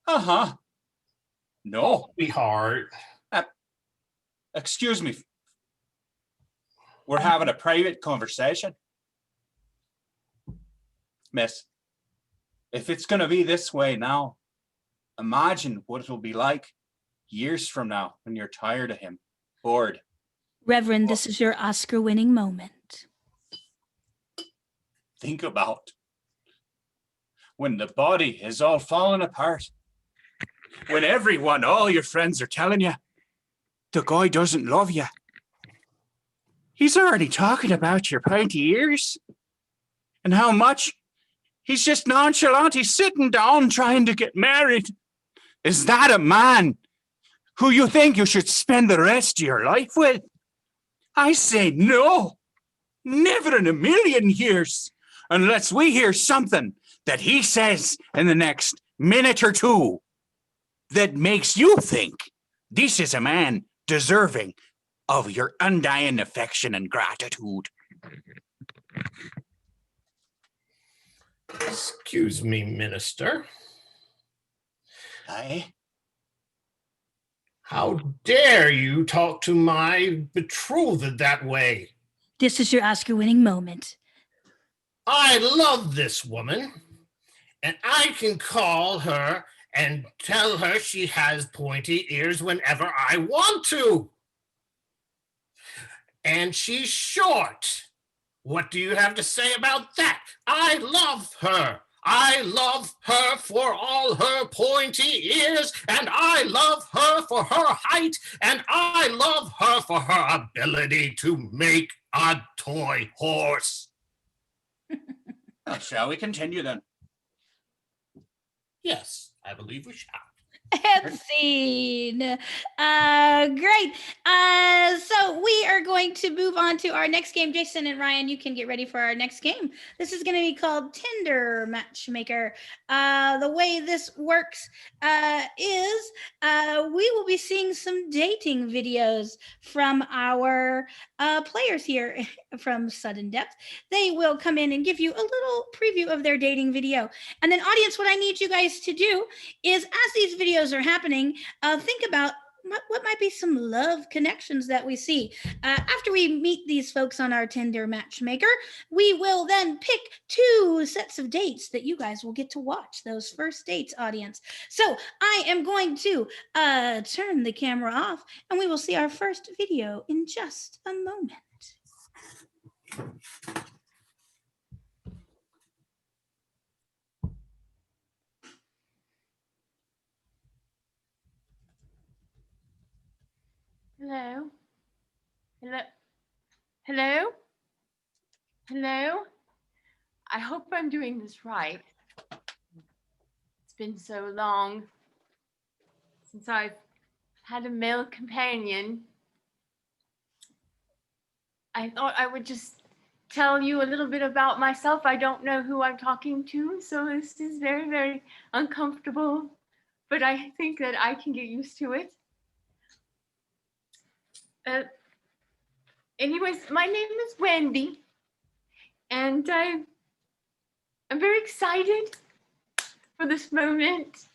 Uh-huh. No. Sweetheart. Excuse me. We're having a private conversation. Miss, if it's going to be this way now, imagine what it'll be like years from now when you're tired of him, bored. Reverend, this is your Oscar-winning moment. Think about when the body is all falling apart, when everyone, all your friends are telling you the guy doesn't love you. He's already talking about your pointy ears and how much he's just nonchalant. He's sitting down trying to get married. Is that a man who you think you should spend the rest of your life with? I say no, never in a million years, unless we hear something that he says in the next minute or two that makes you think this is a man deserving of your undying affection and gratitude. Excuse me, minister. Aye? How dare you talk to my betrothed that way? This is your Oscar-winning moment. I love this woman, and I can call her and tell her she has pointy ears whenever I want to. And she's short. What do you have to say about that? I love her. I love her for all her pointy ears, and I love her for her height, and I love her for her ability to make a toy horse. Well, shall we continue then? Yes, I believe we shall. And scene. Great. So we are going to move on to our next game. Jason and Ryan, you can get ready for our next game. This is going to be called Tinder Matchmaker. The way this works is we will be seeing some dating videos from our players here from Sudden Depth. They will come in and give you a little preview of their dating video. And then audience, what I need you guys to do is as these videos are happening, think about what might be some love connections that we see. After we meet these folks on our Tinder matchmaker, we will then pick 2 sets of dates that you guys will get to watch, those first dates, audience. So I am going to turn the camera off, and we will see our first video in just a moment. Hello? Hello? Hello? Hello? I hope I'm doing this right. It's been so long since I've had a male companion. I thought I would just tell you a little bit about myself. I don't know who I'm talking to, so this is very, very uncomfortable, but I think that I can get used to it. Anyways, my name is Wendy, and I'm very excited for this moment.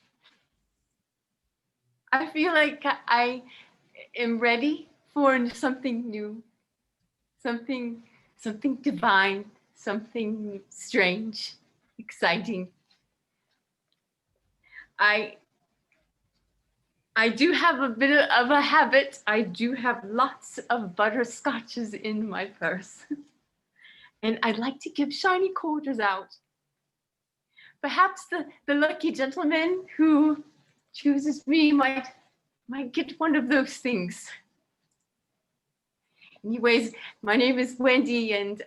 I feel like I am ready for something new, something divine, something strange, exciting. I do have a bit of a habit. I do have lots of butterscotches in my purse. And I'd like to give shiny quarters out. Perhaps the lucky gentleman who chooses me might get one of those things. Anyways, my name is Wendy, and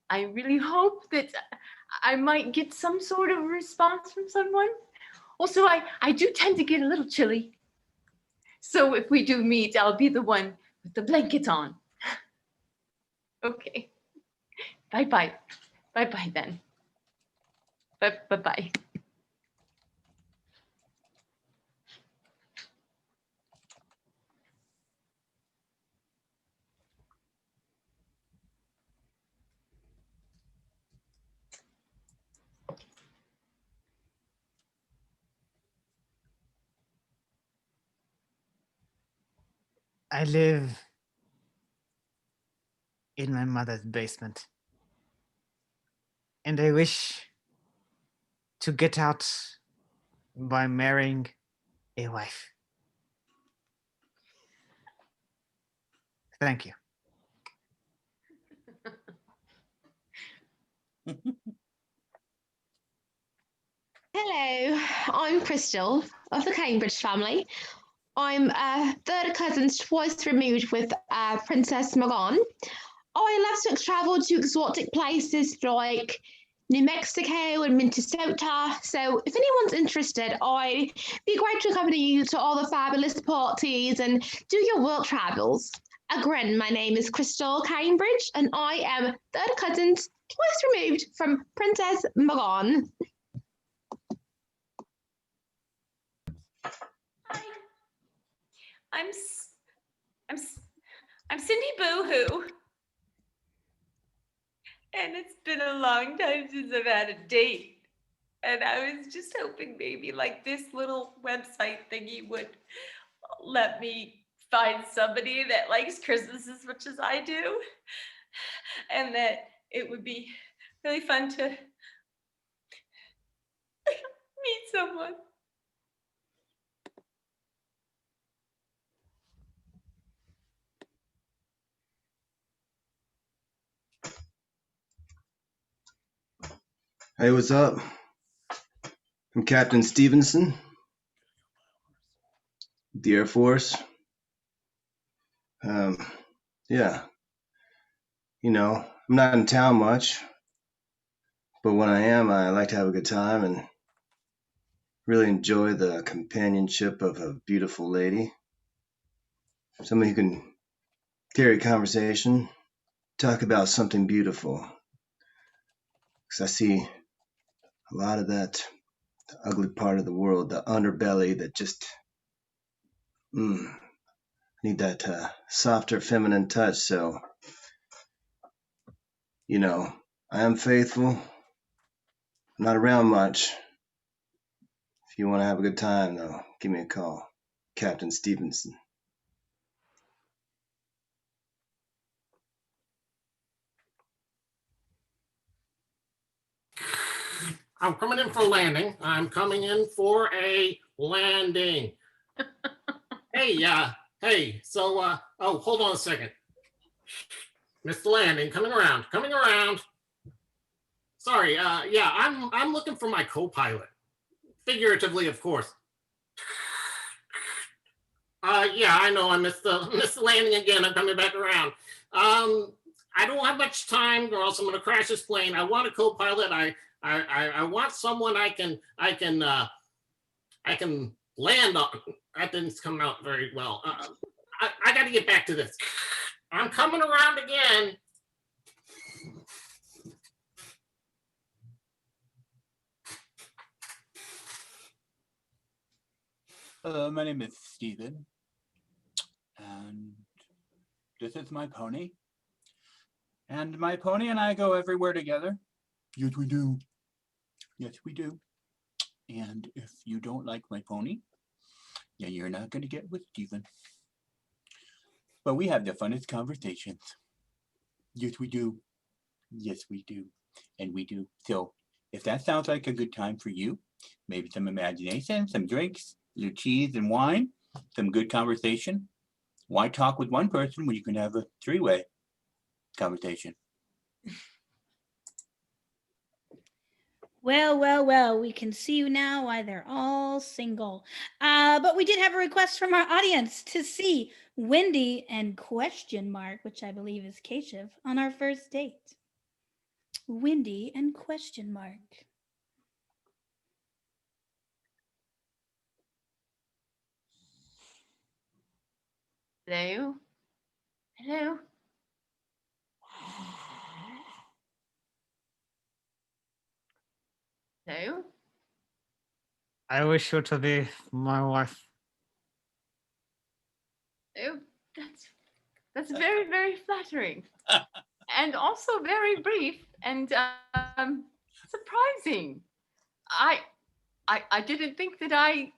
I really hope that I might get some sort of response from someone. Also, I do tend to get a little chilly. So if we do meet, I'll be the one with the blanket on. Okay. Bye-bye. Bye-bye then. Bye-bye. I live in my mother's basement. And I wish to get out by marrying a wife. Thank you. Hello, I'm Crystal of the Cambridge family. I'm third cousins twice removed with Princess Morgan. I love to travel to exotic places like New Mexico and Minnesota. So if anyone's interested, I'd be great to accompany you to all the fabulous parties and do your world travels. Again, my name is Crystal Cambridge, and I am third cousins twice removed from Princess Morgan. Hi. I'm Cindy Boohoo. And it's been a long time since I've had a date. And I was just hoping maybe like this little website thingy would let me find somebody that likes Christmas as much as I do. And that it would be really fun to meet someone. Hey, what's up? I'm Captain Stevenson, the Air Force. Yeah, you know, I'm not in town much, but when I am, I like to have a good time and really enjoy the companionship of a beautiful lady. Somebody who can carry conversation, talk about something beautiful. Because I see a lot of that ugly part of the world, the underbelly that just need that softer feminine touch. So, you know, I am faithful. I'm not around much. If you want to have a good time, though, give me a call. Captain Stevenson. I'm coming in for landing. I'm coming in for a landing. Hey, so, oh, hold on a second. Mr. Landing, coming around. Sorry, yeah, I'm looking for my co-pilot. Figuratively, of course. Yeah, I know I missed the landing again. I'm coming back around. I don't have much time, or else I'm gonna crash this plane. I want a co-pilot. I want someone I can land on. That didn't come out very well. I got to get back to this. I'm coming around again. My name is Steven, and this is my pony. And my pony and I go everywhere together. Yes, we do. Yes, we do. And if you don't like my pony, then you're not going to get with Steven. But we have the funnest conversations. Yes, we do. Yes, we do. And we do. So if that sounds like a good time for you, maybe some imagination, some drinks, your cheese and wine, some good conversation. Why talk with one person when you can have a three-way conversation? Well, we can see you now why they're all single. But we did have a request from our audience to see Wendy and question mark, which I believe is Keshav, on our first date. Wendy and question mark. Hello? Hello? Hello? I wish you to be my wife. Oh, that's very, very flattering. And also very brief and surprising. I didn't think that I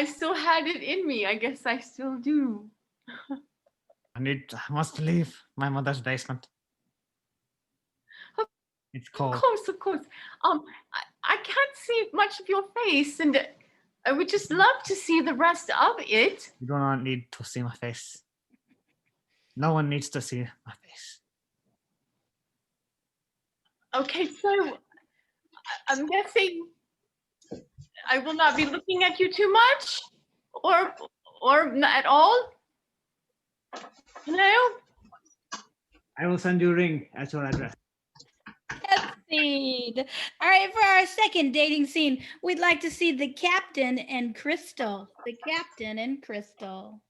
still had it in me. I guess I still do. I must leave my mother's basement. It's cold. Of course. I can't see much of your face, and I would just love to see the rest of it. You do not need to see my face. No one needs to see my face. Okay, so I'm guessing I will not be looking at you too much, or not at all. Hello? I will send you a ring at your address. Scene. All right, for our second dating scene, we'd like to see the captain and Crystal. The captain and Crystal.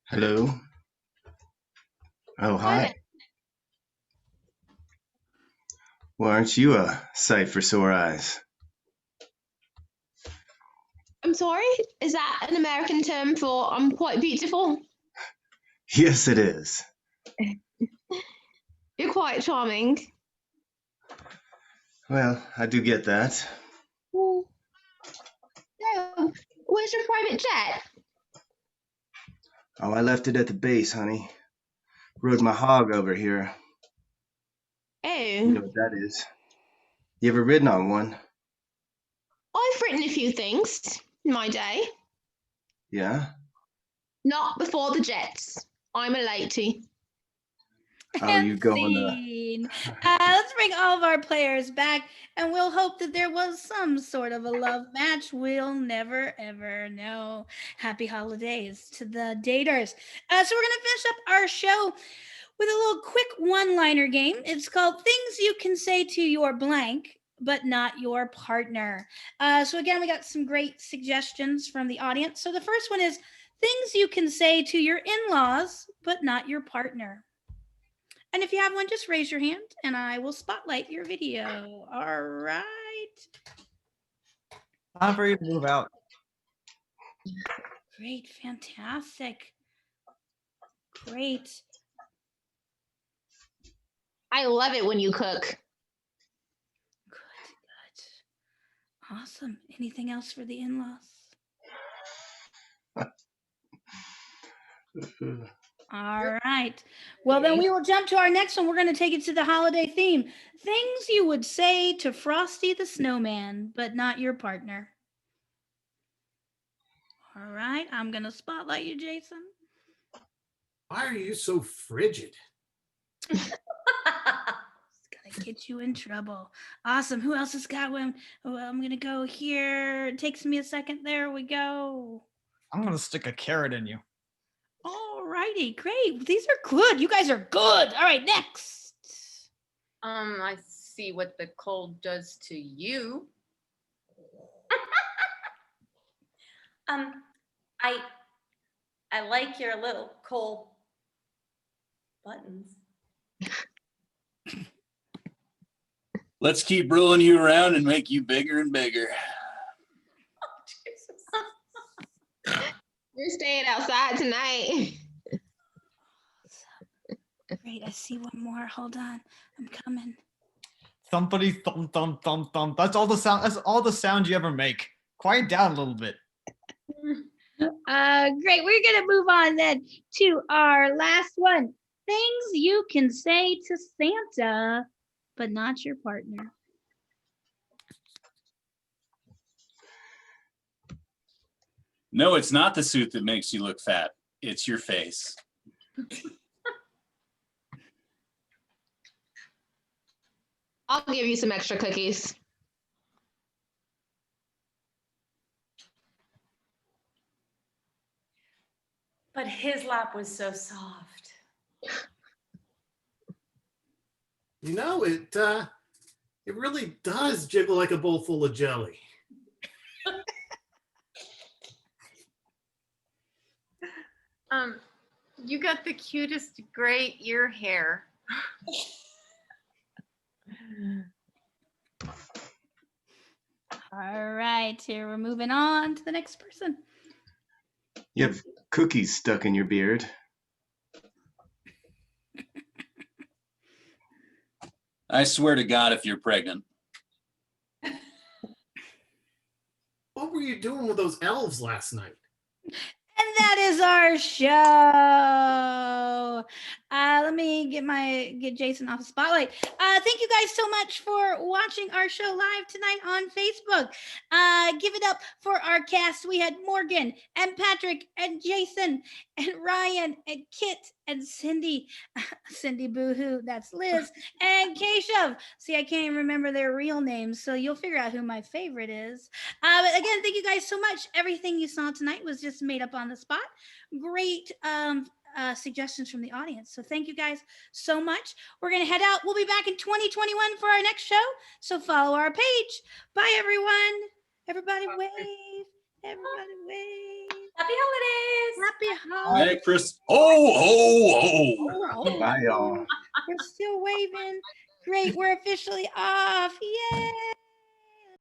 Hello. Oh, hi. Well, aren't you a sight for sore eyes? I'm sorry, is that an American term for I'm quite beautiful? Yes, it is. You're quite charming. Well, I do get that. So, where's your private jet? Oh, I left it at the base, honey. Rode my hog over here. You know Oh, what that is? You ever ridden on one? I've written a few things in my day. Yeah? Not before the jets. I'm a lady. Oh, you And going scene. Let's bring all of our players back, and we'll hope that there was some sort of a love match. We'll never, ever know. Happy holidays to the daters. So we're going to finish up our show with a little quick one-liner game. It's called Things You Can Say to Your Blank, but Not Your Partner. So again, we got some great suggestions from the audience. So the first one is things you can say to your in-laws, but not your partner. And if you have one, just raise your hand and I will spotlight your video. All right. Time for you to move out. Great. Fantastic. Great. I love it when you cook. Good. Awesome. Anything else for the in-laws? All right. Well, then we will jump to our next one. We're going to take it to the holiday theme. Things you would say to Frosty the Snowman, but not your partner. All right. I'm going to spotlight you, Jason. Why are you so frigid? It's going to get you in trouble. Awesome. Who else has got one? Oh, I'm going to go here. It takes me a second. There we go. I'm gonna stick a carrot in you. All righty. Great. These are good. You guys are good. All right. Next. I see what the cold does to you. I like your little coal buttons. Let's keep rolling you around and make you bigger and bigger. You're staying outside tonight. Great. I see one more. Hold on. I'm coming. Thumpity thump thump thump thump. That's all the sound. That's all the sound you ever make. Quiet down a little bit. Great. We're gonna move on then to our last one. Things you can say to Santa, but not your partner. No, it's not the suit that makes you look fat. It's your face. I'll give you some extra cookies. But his lap was so soft. You know, it really does jiggle like a bowl full of jelly. You got the cutest gray ear hair. All right, here we're moving on to the next person. You have cookies stuck in your beard. I swear to God, if you're pregnant. What were you doing with those elves last night? And that is our show. Let me get Jason off the spotlight. Thank you guys so much for watching our show live tonight on Facebook. Give it up for our cast. We had Morgan and Patrick and Jason and Ryan and Kit and Cindy. Cindy Boohoo, that's Liz, and Keshav. See, I can't even remember their real names, so you'll figure out who my favorite is. But again, thank you guys so much. Everything you saw tonight was just made up on the spot. Great suggestions from the audience. So thank you guys so much. We're going to head out. We'll be back in 2021 for our next show. So follow our page. Bye, everyone. Everybody wave. Everybody wave. Happy holidays. Happy holidays. Merry Christmas. Oh, oh, oh. Bye, y'all. We're still waving. Great. We're officially off. Yay.